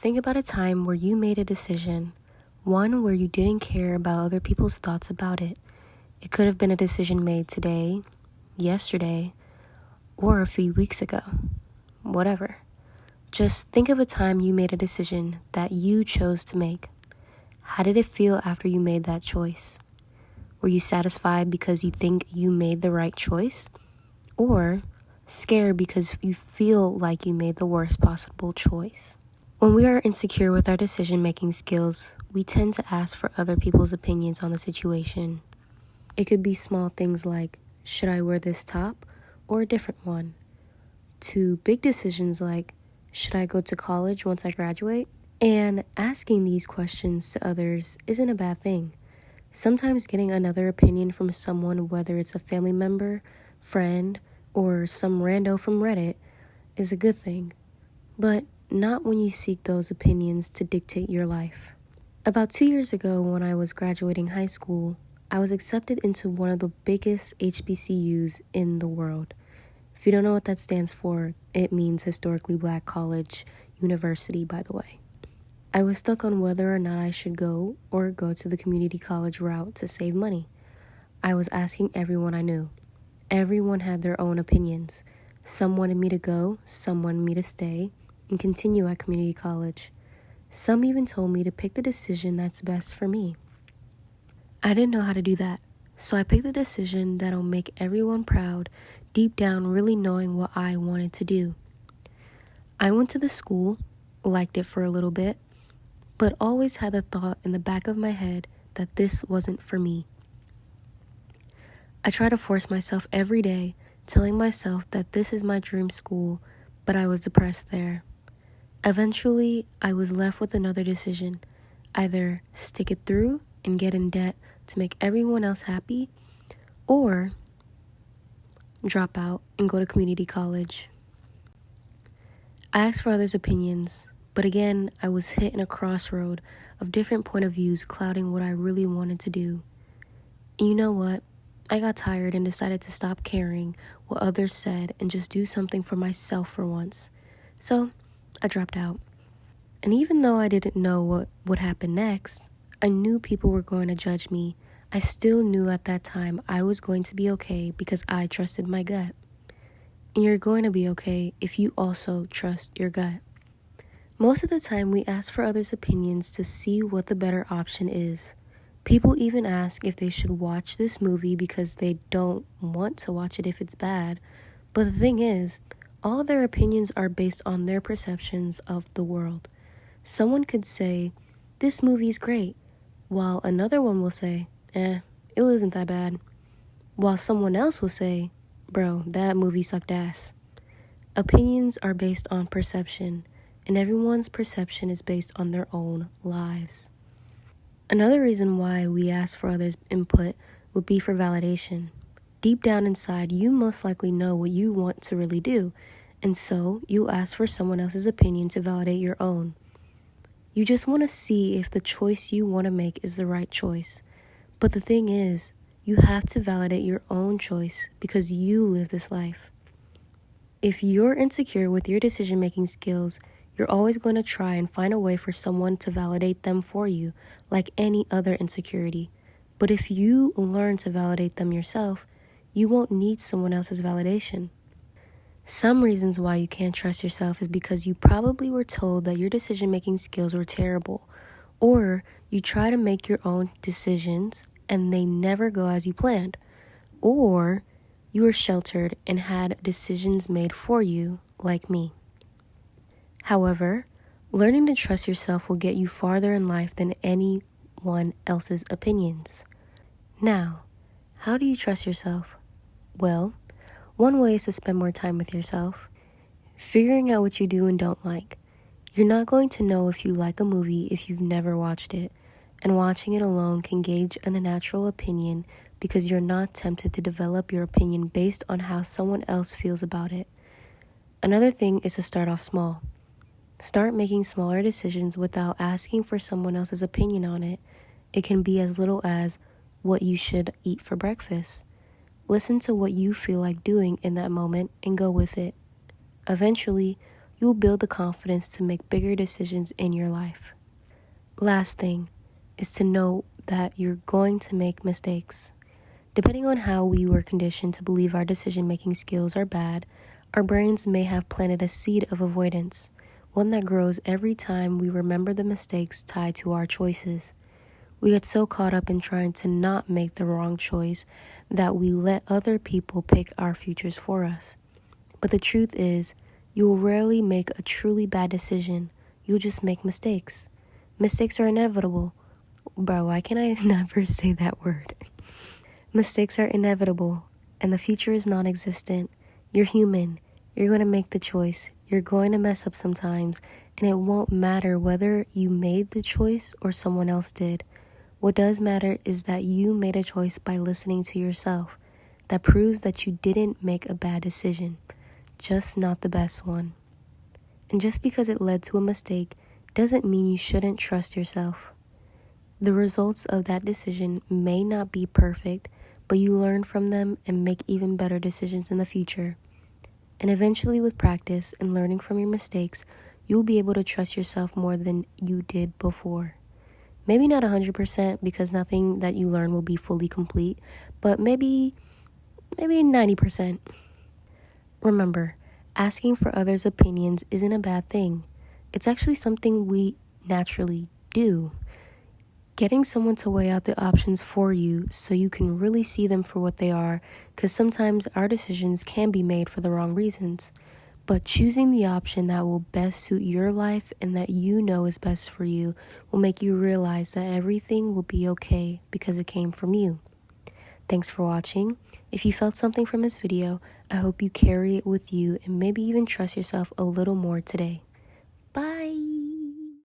Think about a time where you made a decision, one where you didn't care about other people's thoughts about it. It could have been a decision made today, yesterday, or a few weeks ago. Whatever. Just think of a time you made a decision that you chose to make. How did it feel after you made that choice? Were you satisfied because you think you made the right choice? Or scared because you feel like you made the worst possible choice? When we are insecure with our decision-making skills, we tend to ask for other people's opinions on the situation. It could be small things like, should I wear this top or a different one? To big decisions like, should I go to college once I graduate? And asking these questions to others isn't a bad thing. Sometimes getting another opinion from someone, whether it's a family member, friend, or some rando from Reddit, is a good thing. But not when you seek those opinions to dictate your life. About 2 years ago, when I was graduating high school, I was accepted into one of the biggest HBCUs in the world. If you don't know what that stands for, it means Historically Black College University, by the way. I was stuck on whether or not I should go or go to the community college route to save money. I was asking everyone I knew. Everyone had their own opinions. Some wanted me to go, some wanted me to stay and continue at community college. Some even told me to pick the decision that's best for me. I didn't know how to do that, so I picked the decision that'll make everyone proud, deep down really knowing what I wanted to do. I went to the school, liked it for a little bit, but always had the thought in the back of my head that this wasn't for me. I try to force myself every day, telling myself that this is my dream school, but I was depressed there. Eventually, I was left with another decision, either stick it through and get in debt to make everyone else happy, or drop out and go to community college. I asked for others' opinions, but again, I was hit in a crossroad of different point of views clouding what I really wanted to do. And you know what? I got tired and decided to stop caring what others said and just do something for myself for once. So, I dropped out. And even though I didn't know what would happen next, I knew people were going to judge me. I still knew at that time I was going to be okay because I trusted my gut. And you're going to be okay if you also trust your gut. Most of the time we ask for others' opinions to see what the better option is. People even ask if they should watch this movie because they don't want to watch it if it's bad. But the thing is, all their opinions are based on their perceptions of the world. Someone could say, this movie's great, while another one will say, it wasn't that bad. While someone else will say, bro, that movie sucked ass. Opinions are based on perception, and everyone's perception is based on their own lives. Another reason why we ask for others' input would be for validation. Deep down inside, you most likely know what you want to really do, and so you ask for someone else's opinion to validate your own. You just want to see if the choice you want to make is the right choice. But the thing is, you have to validate your own choice because you live this life. If you're insecure with your decision-making skills, you're always going to try and find a way for someone to validate them for you, like any other insecurity. But if you learn to validate them yourself, you won't need someone else's validation. Some reasons why you can't trust yourself is because you probably were told that your decision-making skills were terrible, or you try to make your own decisions and they never go as you planned, or you were sheltered and had decisions made for you, like me. However, learning to trust yourself will get you farther in life than anyone else's opinions. Now, how do you trust yourself? Well, one way is to spend more time with yourself, figuring out what you do and don't like. You're not going to know if you like a movie if you've never watched it, and watching it alone can gauge a natural opinion because you're not tempted to develop your opinion based on how someone else feels about it. Another thing is to start off small. Start making smaller decisions without asking for someone else's opinion on it. It can be as little as what you should eat for breakfast. Listen to what you feel like doing in that moment and go with it. Eventually, you'll build the confidence to make bigger decisions in your life. Last thing is to know that you're going to make mistakes. Depending on how we were conditioned to believe our decision-making skills are bad, our brains may have planted a seed of avoidance, one that grows every time we remember the mistakes tied to our choices. We get so caught up in trying to not make the wrong choice that we let other people pick our futures for us. But the truth is, you will rarely make a truly bad decision. You'll just make mistakes. Mistakes are inevitable. Bro, why can I never say that word? Mistakes are inevitable, and the future is non-existent. You're human. You're going to make the choice. You're going to mess up sometimes, and it won't matter whether you made the choice or someone else did. What does matter is that you made a choice by listening to yourself. That proves that you didn't make a bad decision, just not the best one. And just because it led to a mistake doesn't mean you shouldn't trust yourself. The results of that decision may not be perfect, but you learn from them and make even better decisions in the future. And eventually, with practice and learning from your mistakes, you'll be able to trust yourself more than you did before. Maybe not 100% because nothing that you learn will be fully complete, but maybe 90%. Remember, asking for others' opinions isn't a bad thing. It's actually something we naturally do. Getting someone to weigh out the options for you so you can really see them for what they are, because sometimes our decisions can be made for the wrong reasons. But choosing the option that will best suit your life and that you know is best for you will make you realize that everything will be okay because it came from you. Thanks for watching. If you felt something from this video, I hope you carry it with you and maybe even trust yourself a little more today. Bye!